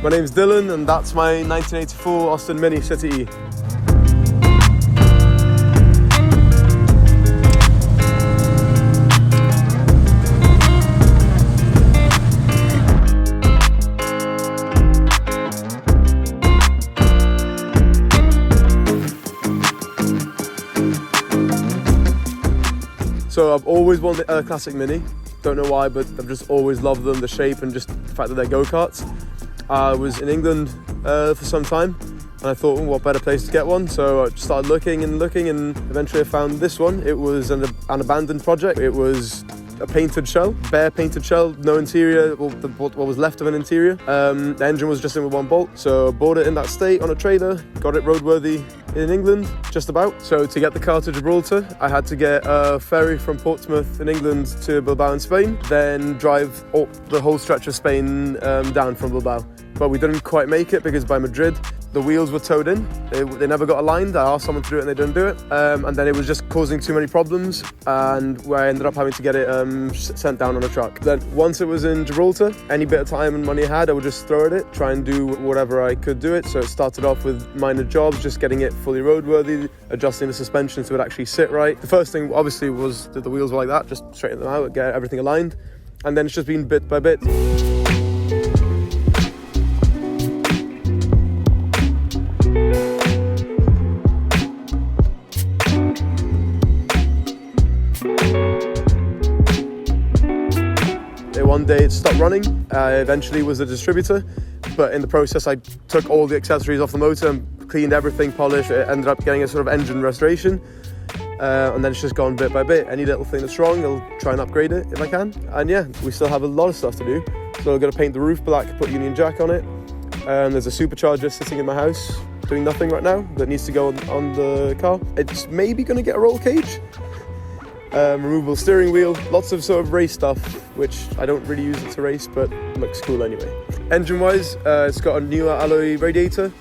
My name's Dylan, and that's my 1984 Austin Mini City E. So I've always wanted a classic Mini. Don't know why, but I've just always loved them, the shape and just the fact that they're go-karts. I was in England for some time, and I thought, what better place to get one? So I just started looking, and eventually I found this one. It was an abandoned project. It was a painted shell, bare painted shell, no interior, what was left of an interior. The engine was just in with one bolt, so I bought it in that state on a trailer, got it roadworthy in England, just about. So to get the car to Gibraltar, I had to get a ferry from Portsmouth in England to Bilbao in Spain, then drive the whole stretch of Spain down from Bilbao. But we didn't quite make it because by Madrid, the wheels were towed in. They never got aligned. I asked someone to do it and they didn't do it. And then it was just causing too many problems, and where I ended up having to get it sent down on a truck. Then once it was in Gibraltar, any bit of time and money I had, I would just throw at it, try and do whatever I could do it. So it started off with minor jobs, just getting it fully roadworthy, adjusting the suspension so it would actually sit right. The first thing obviously was that the wheels were like that, just straighten them out, get everything aligned. And then it's just been bit by bit. One day it stopped running. I eventually was a distributor, but in the process I took all the accessories off the motor and cleaned everything, polished. It ended up getting a sort of engine restoration, and then it's just gone bit by bit. Any little thing that's wrong, I'll try and upgrade it if I can. And yeah, we still have a lot of stuff to do. So I've got to paint the roof black, put Union Jack on it. There's a supercharger sitting in my house doing nothing right now that needs to go on the car. It's maybe going to get a roll cage. Removable steering wheel, lots of sort of race stuff, which I don't really use it to race, but looks cool anyway. Engine wise, it's got a newer alloy radiator,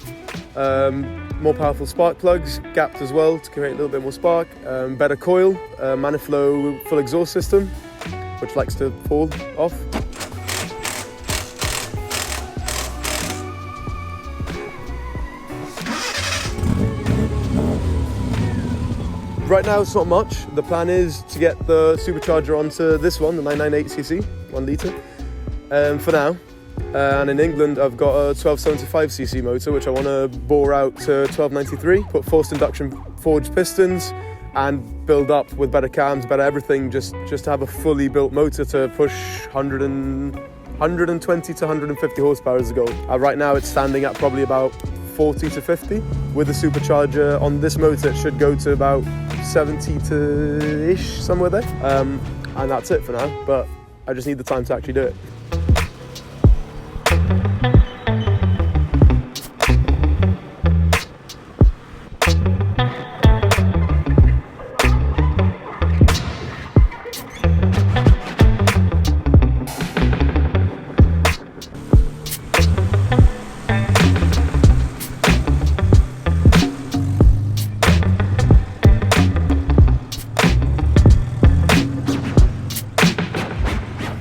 more powerful spark plugs, gapped as well to create a little bit more spark, better coil, Maniflow full exhaust system, which likes to fall off. Right now it's not much. The plan is to get the supercharger onto this one, the 998cc, 1 litre, for now. And in England I've got a 1275cc motor which I want to bore out to 1293, put forced induction forged pistons and build up with better cams, better everything, just to have a fully built motor to push 120 to 150 horsepower as a goal. Right now it's standing at probably about 40 to 50. With the supercharger on this motor, it should go to about 70 to ish, somewhere there. And that's it for now, but I just need the time to actually do it.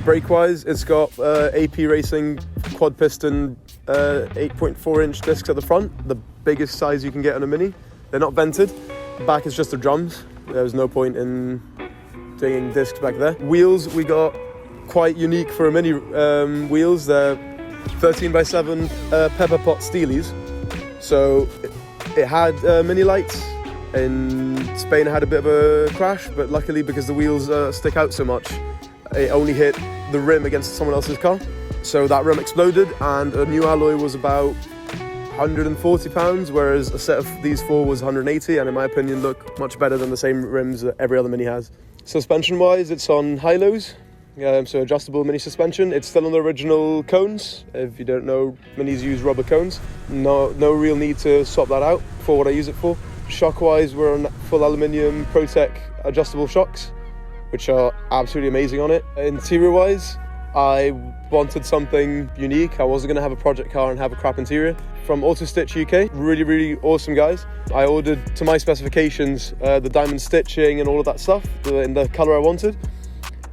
Brake-wise, it's got AP Racing quad piston 8.4 inch discs at the front, the biggest size you can get on a Mini. They're not vented. The back is just the drums. There was no point in doing discs back there. Wheels, we got quite unique for a Mini wheels. They're 13x7 pepper pot steelies. So it had Mini lights. In Spain I had a bit of a crash, but luckily because the wheels stick out so much, it only hit the rim against someone else's car. So that rim exploded, and a new alloy was about £140, whereas a set of these four was 180, and in my opinion look much better than the same rims that every other Mini has. Suspension wise, it's on high-lows, so adjustable Mini suspension. It's still on the original cones. If you don't know, Minis use rubber cones. No real need to swap that out for what I use it for. Shock wise, we're on full aluminium Protec adjustable shocks, which are absolutely amazing on it. Interior wise, I wanted something unique. I wasn't gonna have a project car and have a crap interior. From Auto Stitch UK, really awesome guys. I ordered to my specifications the diamond stitching and all of that stuff in the color I wanted.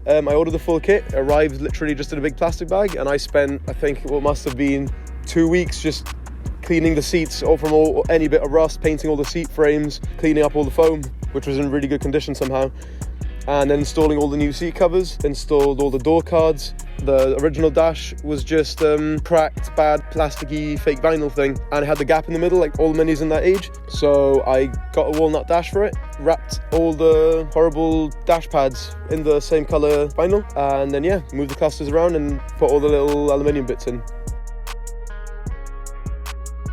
I ordered the full kit, arrived literally just in a big plastic bag, and I spent, I think what must have been 2 weeks just cleaning the seats from any bit of rust, painting all the seat frames, cleaning up all the foam, which was in really good condition somehow, and then installing all the new seat covers, installed all the door cards. The original dash was just cracked, bad, plasticky, fake vinyl thing, and it had the gap in the middle, like all the Minis in that age. So I got a walnut dash for it, wrapped all the horrible dash pads in the same colour vinyl, and then yeah, moved the clusters around and put all the little aluminium bits in.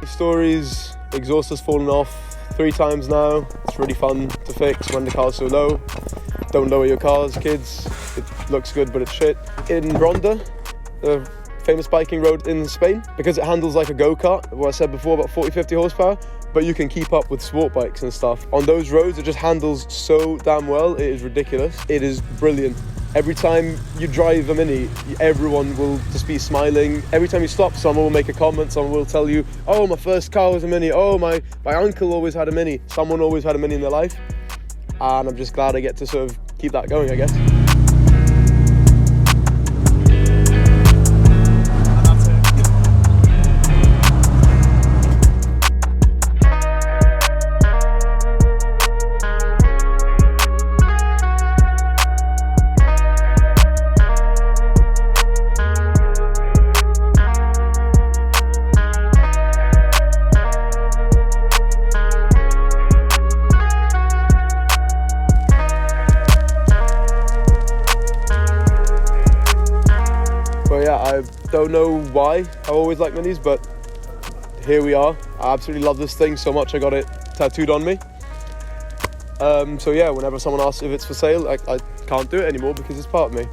Stories, exhaust has fallen off 3 times now. It's really fun to fix when the car's so low. Don't lower your cars, kids. It looks good, but it's shit. In Ronda, the famous biking road in Spain, because it handles like a go-kart, what I said before, about 40-50 horsepower, but you can keep up with sport bikes and stuff. On those roads, it just handles so damn well. It is ridiculous. It is brilliant. Every time you drive a Mini, everyone will just be smiling. Every time you stop, someone will make a comment, someone will tell you, oh, my first car was a Mini, oh, my uncle always had a Mini. Someone always had a Mini in their life, and I'm just glad I get to sort of keep that going, I guess. I don't know why I always like Minis, but here we are. I absolutely love this thing so much I got it tattooed on me. So yeah, whenever someone asks if it's for sale, I can't do it anymore because it's part of me.